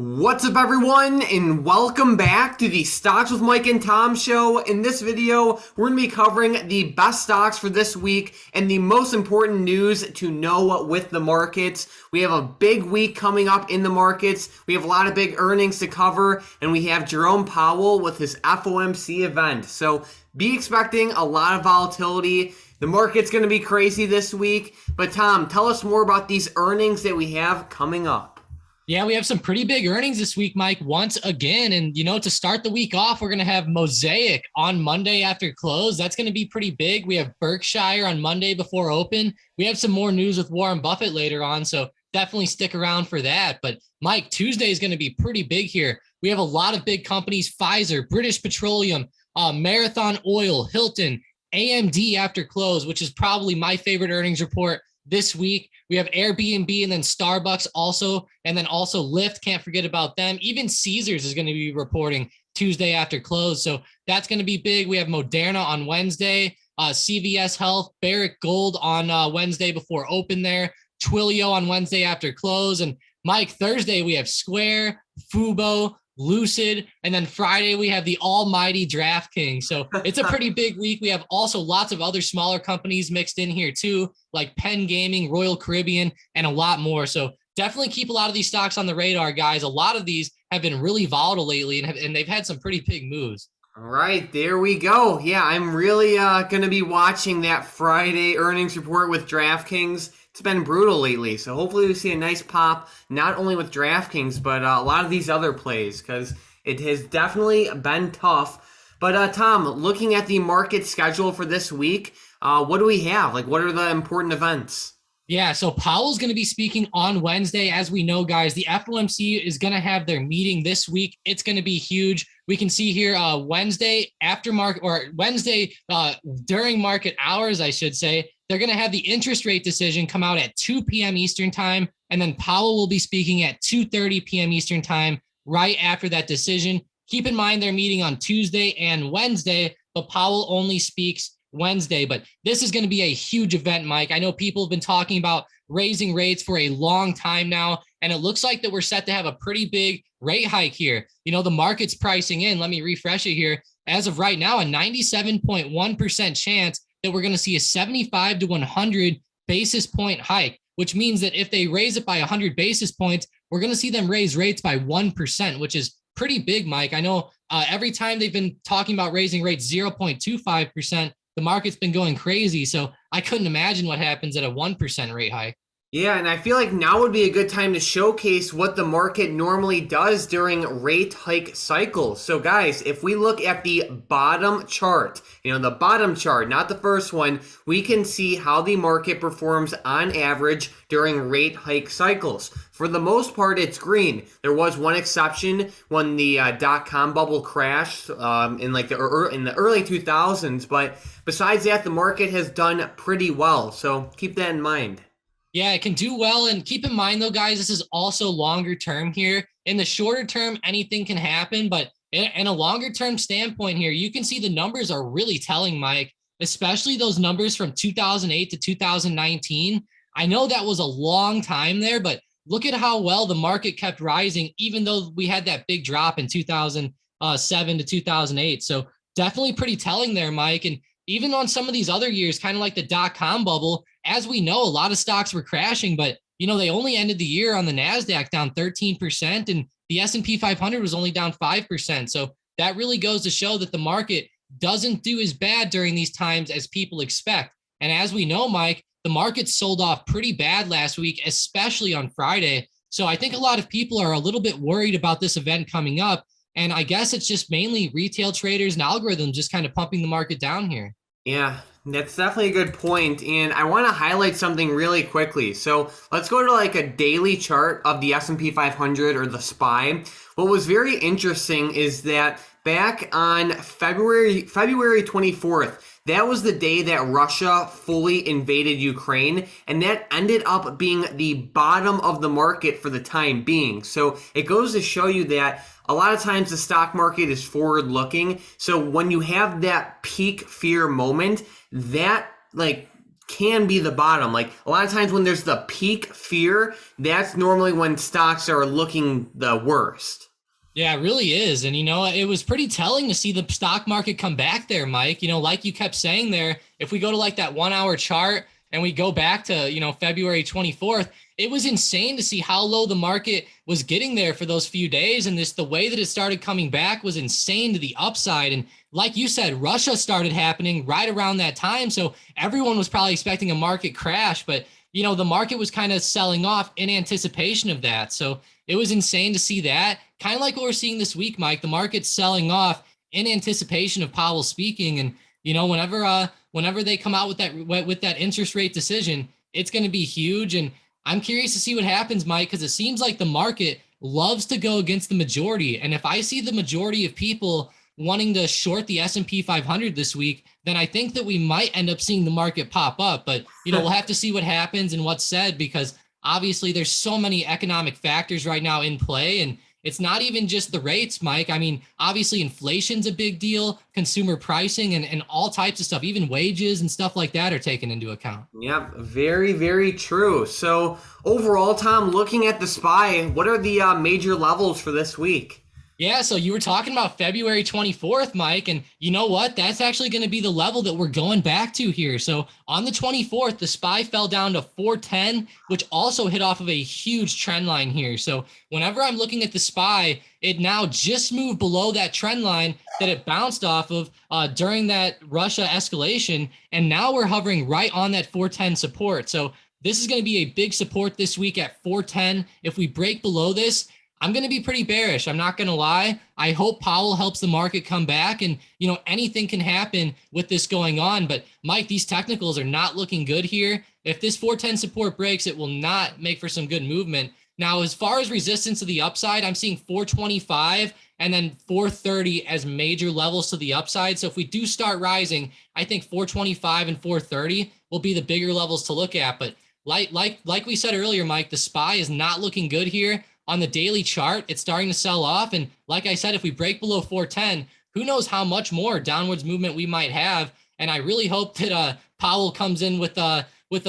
What's up, everyone, and welcome back to the Stocks with Mike and Tom show. In this video, we're going to be covering the best stocks for this week and the most important news to know with the markets. We have a big week coming up in the markets. We have a lot of big earnings to cover, and we have Jerome Powell with his FOMC event. So be expecting a lot of volatility. The market's going to be crazy this week. But Tom, tell us more about these earnings that we have coming up. Yeah, we have some pretty big earnings this week, Mike, once again. And, to start the week off, we're going to have Mosaic on Monday after close. That's going to be pretty big. We have Berkshire on Monday before open. We have some more news with Warren Buffett later on, so definitely stick around for that. But, Mike, Tuesday is going to be pretty big here. We have a lot of big companies: Pfizer, British Petroleum, Marathon Oil, Hilton, AMD after close, which is probably my favorite earnings report this week. We have Airbnb and then Starbucks also, and then also Lyft. Can't forget about them. Even Caesars is going to be reporting Tuesday after close. So that's going to be big. We have Moderna on Wednesday, CVS Health, Barrick Gold on Wednesday before open there, Twilio on Wednesday after close. And Mike, Thursday we have Square, Fubo, Lucid, and then Friday we have the almighty DraftKings. So it's a pretty big week. We have also lots of other smaller companies mixed in here too, like Penn Gaming, Royal Caribbean, and a lot more. So definitely keep a lot of these stocks on the radar, guys. A lot of these have been really volatile lately, and they've had some pretty big moves. All right, there we go. Yeah, I'm really going to be watching that Friday earnings report with DraftKings. It's been brutal lately, so hopefully we see a nice pop, not only with DraftKings, but a lot of these other plays, because it has definitely been tough. But Tom, looking at the market schedule for this week, what do we have? What are the important events? Yeah, so Powell's going to be speaking on Wednesday. As we know, guys, the FOMC is going to have their meeting this week. It's going to be huge. We can see here Wednesday after market, or Wednesday during market hours, I should say, they're going to have the interest rate decision come out at 2 p.m. Eastern time, and then Powell will be speaking at 2:30 p.m. Eastern time right after that decision. Keep in mind they're meeting on Tuesday and Wednesday, but Powell only speaks Wednesday. But this is going to be a huge event, Mike. I know people have been talking about raising rates for a long time now, and it looks like that we're set to have a pretty big rate hike here. The market's pricing in, let me refresh it here, as of right now, a 97.1% chance that we're going to see a 75 to 100 basis point hike, which means that if they raise it by 100 basis points, we're going to see them raise rates by 1%, which is pretty big, Mike. I know every time they've been talking about raising rates 0.25%, the market's been going crazy. So I couldn't imagine what happens at a 1% rate hike. Yeah, and I feel like now would be a good time to showcase what the market normally does during rate hike cycles. So guys, if we look at the bottom chart, the bottom chart, not the first one, we can see how the market performs on average during rate hike cycles. For the most part, it's green. There was one exception when the dot-com bubble crashed in the early 2000s, but besides that, the market has done pretty well. So keep that in mind. Yeah, it can do well. And keep in mind, though, guys, this is also longer term here. In the shorter term, anything can happen. But in a longer term standpoint here, you can see the numbers are really telling, Mike, especially those numbers from 2008 to 2019. I know that was a long time there, but look at how well the market kept rising, even though we had that big drop in 2007 to 2008. So definitely pretty telling there, Mike. And even on some of these other years, kind of like the dot-com bubble, as we know, a lot of stocks were crashing, but, they only ended the year on the NASDAQ down 13%, and the S&P 500 was only down 5%. So that really goes to show that the market doesn't do as bad during these times as people expect. And as we know, Mike, the market sold off pretty bad last week, especially on Friday. So I think a lot of people are a little bit worried about this event coming up. And I guess it's just mainly retail traders and algorithms just kind of pumping the market down here. Yeah, that's definitely a good point, and I want to highlight something really quickly. So let's go to a daily chart of the S&P 500 or the SPY. What was very interesting is that back on February 24th, that was the day that Russia fully invaded Ukraine, and that ended up being the bottom of the market for the time being. So it goes to show you that a lot of times the stock market is forward looking. So when you have that peak fear moment, that can be the bottom. Like a lot of times when there's the peak fear, that's normally when stocks are looking the worst. Yeah, it really is. And, it was pretty telling to see the stock market come back there, Mike. Like you kept saying there, if we go to like that 1 hour chart and we go back to, February 24th, it was insane to see how low the market was getting there for those few days. And the way that it started coming back was insane to the upside. And like you said, Russia started happening right around that time. So everyone was probably expecting a market crash, but the market was kind of selling off in anticipation of that. So it was insane to see that. Kind of like what we're seeing this week, Mike. The market's selling off in anticipation of Powell speaking. And, whenever they come out with that interest rate decision, it's going to be huge. And I'm curious to see what happens, Mike, because it seems like the market loves to go against the majority. And if I see the majority of people wanting to short the S&P 500 this week, then I think that we might end up seeing the market pop up. But, we'll have to see what happens and what's said, because obviously there's so many economic factors right now in play. And it's not even just the rates, Mike. I mean, obviously inflation's a big deal, consumer pricing and all types of stuff, even wages and stuff like that are taken into account. Yep, very, very true. So overall, Tom, looking at the SPY, what are the major levels for this week? Yeah, so you were talking about February 24th, Mike, and you know what? That's actually going to be the level that we're going back to here. So on the 24th, the SPY fell down to 410, which also hit off of a huge trend line here. So whenever I'm looking at the SPY, it now just moved below that trend line that it bounced off of during that Russia escalation, and now we're hovering right on that 410 support. So this is going to be a big support this week at 410. If we break below this, I'm going to be pretty bearish. I'm not going to lie. I hope Powell helps the market come back, and, anything can happen with this going on. But Mike, these technicals are not looking good here. If this 410 support breaks, it will not make for some good movement. Now, as far as resistance to the upside, I'm seeing 425 and then 430 as major levels to the upside. So if we do start rising, I think 425 and 430 will be the bigger levels to look at. But like we said earlier, Mike, the SPY is not looking good here. On the daily chart, it's starting to sell off. And like I said, if we break below 410, who knows how much more downwards movement we might have. And I really hope that Powell comes in with a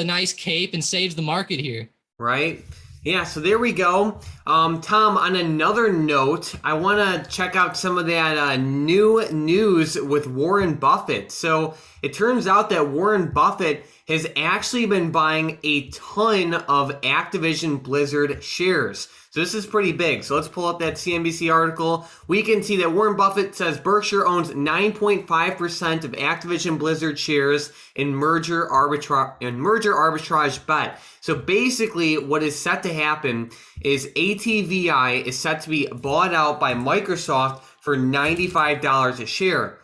nice cape and saves the market here. Right? Yeah, so there we go. Tom, on another note, I want to check out some of that new news with Warren Buffett. So it turns out that Warren Buffett has actually been buying a ton of Activision Blizzard shares. So this is pretty big. So let's pull up that CNBC article. We can see that Warren Buffett says Berkshire owns 9.5% of Activision Blizzard shares in merger arbitrage bet. So basically what is set to happen is ATVI is set to be bought out by Microsoft for $95 a share.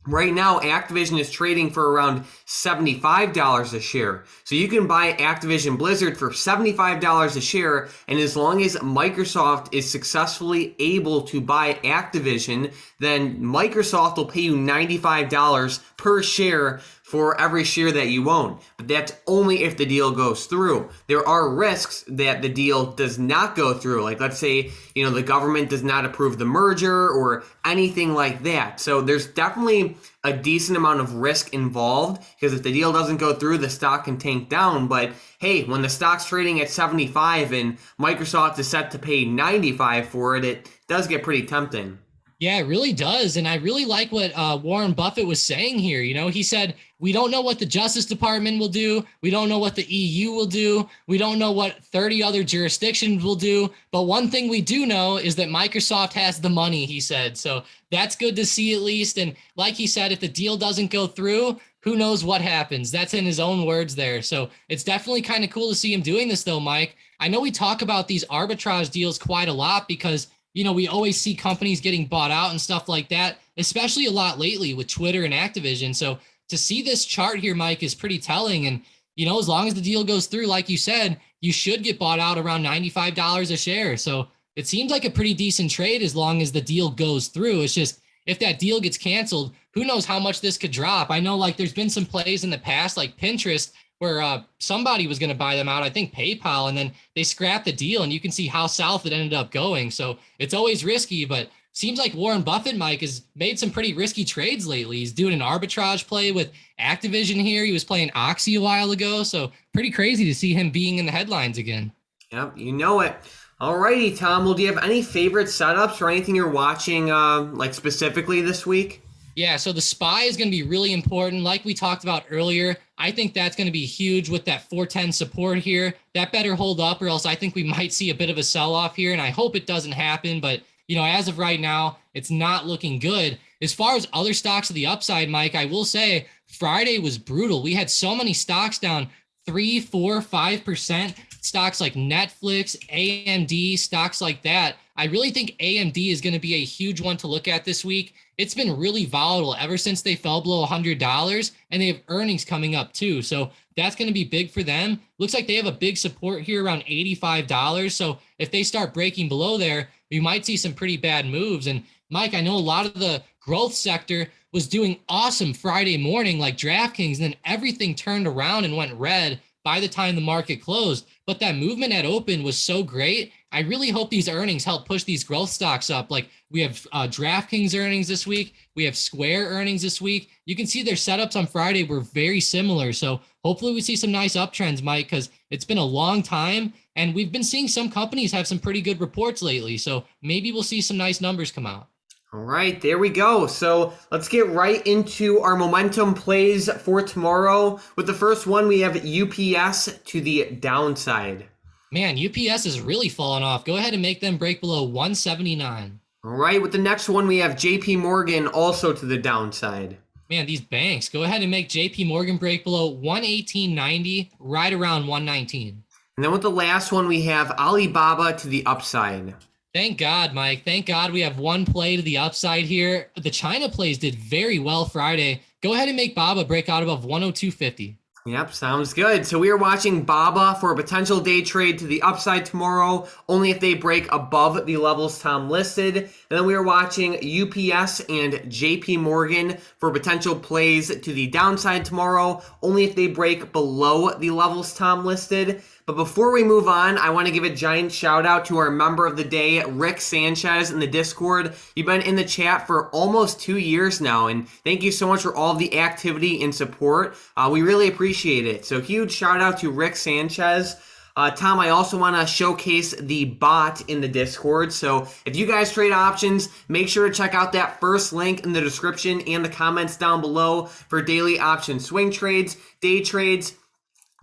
Right now, Activision is trading for around $75 a share. So you can buy Activision Blizzard for $75 a share, and as long as Microsoft is successfully able to buy Activision, then Microsoft will pay you $95 per share for every share that you own. But that's only if the deal goes through. There are risks that the deal does not go through. Like, let's say, the government does not approve the merger or anything like that. So there's definitely a decent amount of risk involved, because if the deal doesn't go through, the stock can tank down. But hey, when the stock's trading at 75 and Microsoft is set to pay 95 for it, it does get pretty tempting. Yeah, it really does. And I really like what Warren Buffett was saying here. He said, we don't know what the Justice Department will do. We don't know what the EU will do. We don't know what 30 other jurisdictions will do. But one thing we do know is that Microsoft has the money, he said. So that's good to see at least. And like he said, if the deal doesn't go through, who knows what happens? That's in his own words there. So it's definitely kind of cool to see him doing this though, Mike. I know we talk about these arbitrage deals quite a lot because we always see companies getting bought out and stuff like that, especially a lot lately with Twitter and Activision. So to see this chart here, Mike, is pretty telling. And, as long as the deal goes through, like you said, you should get bought out around $95 a share. So it seems like a pretty decent trade as long as the deal goes through. It's just, if that deal gets canceled, who knows how much this could drop. I know there's been some plays in the past, like Pinterest, where somebody was going to buy them out. I think PayPal, and then they scrapped the deal, and you can see how south it ended up going. So it's always risky, but seems like Warren Buffett, Mike, has made some pretty risky trades lately. He's doing an arbitrage play with Activision here. He was playing Oxy a while ago, so pretty crazy to see him being in the headlines again. Yep, you know it. Alrighty, Tom. Well, do you have any favorite setups or anything you're watching, like specifically this week? Yeah, so the SPY is going to be really important. Like we talked about earlier, I think that's going to be huge with that 410 support here. That better hold up, or else I think we might see a bit of a sell-off here, and I hope it doesn't happen. But, as of right now, it's not looking good. As far as other stocks to the upside, Mike, I will say Friday was brutal. We had so many stocks down 3, 4, 5%. Stocks like Netflix, AMD, stocks like that. I really think AMD is going to be a huge one to look at this week. It's been really volatile ever since they fell below $100, and they have earnings coming up too. So that's going to be big for them. Looks like they have a big support here around $85. So if they start breaking below there, we might see some pretty bad moves. And Mike, I know a lot of the growth sector was doing awesome Friday morning, like DraftKings, and then everything turned around and went red by the time the market closed. But that movement at open was so great. I really hope these earnings help push these growth stocks up. Like we have DraftKings earnings this week. We have Square earnings this week. You can see their setups on Friday were very similar. So hopefully we see some nice uptrends, Mike, because it's been a long time. And we've been seeing some companies have some pretty good reports lately. So maybe we'll see some nice numbers come out. All right, there we go. So let's get right into our momentum plays for tomorrow. With the first one, we have UPS to the downside. Man, UPS is really falling off. Go ahead and make them break below 179. All right, with the next one, we have JP Morgan also to the downside. Man, these banks, go ahead and make JP Morgan break below 118.90, right around 119. And then with the last one, we have Alibaba to the upside. Thank God, Mike. Thank God we have one play to the upside here. The China plays did very well Friday. Go ahead and make Baba break out above 102.50. Yep, sounds good. So we are watching Baba for a potential day trade to the upside tomorrow, only if they break above the levels Tom listed. And then we are watching UPS and JP Morgan for potential plays to the downside tomorrow, only if they break below the levels Tom listed. But before we move on, I want to give a giant shout out to our member of the day, Rick Sanchez in the Discord. You've been in the chat for almost 2 years now, and thank you so much for all of the activity and support. We really appreciate it. So huge shout out to Rick Sanchez. Tom, I also want to showcase the bot in the Discord. So if you guys trade options, make sure to check out that first link in the description and the comments down below for daily option swing trades, day trades,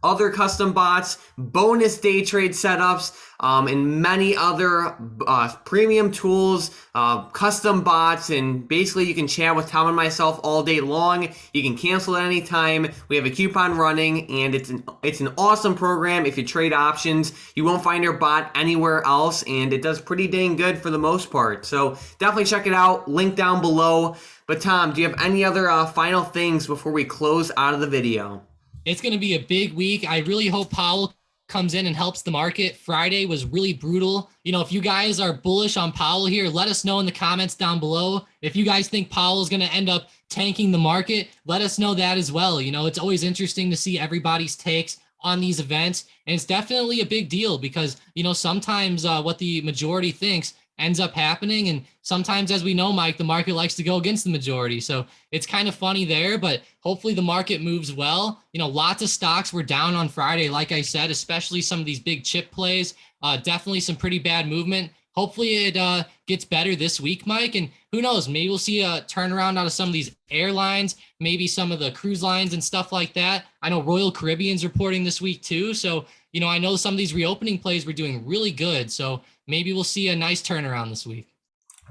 other custom bots, bonus day trade setups, and many other premium tools, custom bots, and basically you can chat with Tom and myself all day long. You can cancel at any time. We have a coupon running, and it's an awesome program. If you trade options, you won't find our bot anywhere else, and it does pretty dang good for the most part. So definitely check it out. Link down below. But Tom, do you have any other final things before we close out of the video? It's going to be a big week. I really hope Powell comes in and helps the market. Friday was really brutal. If you guys are bullish on Powell here, let us know in the comments down below. If you guys think Powell is going to end up tanking the market, let us know that as well. It's always interesting to see everybody's takes on these events. And it's definitely a big deal because, sometimes what the majority thinks ends up happening. And sometimes, as we know, Mike, the market likes to go against the majority. So it's kind of funny there, but hopefully the market moves well. Lots of stocks were down on Friday, like I said, especially some of these big chip plays. Definitely some pretty bad movement. Hopefully it gets better this week, Mike. And who knows, maybe we'll see a turnaround out of some of these airlines, maybe some of the cruise lines and stuff like that. I know Royal Caribbean's reporting this week too. So, I know some of these reopening plays were doing really good. So maybe we'll see a nice turnaround this week.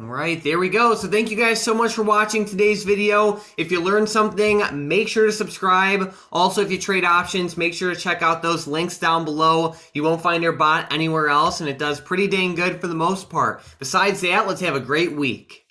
All right, there we go. So thank you guys so much for watching today's video. If you learned something, make sure to subscribe. Also, if you trade options, make sure to check out those links down below. You won't find our bot anywhere else, and it does pretty dang good for the most part. Besides that, let's have a great week.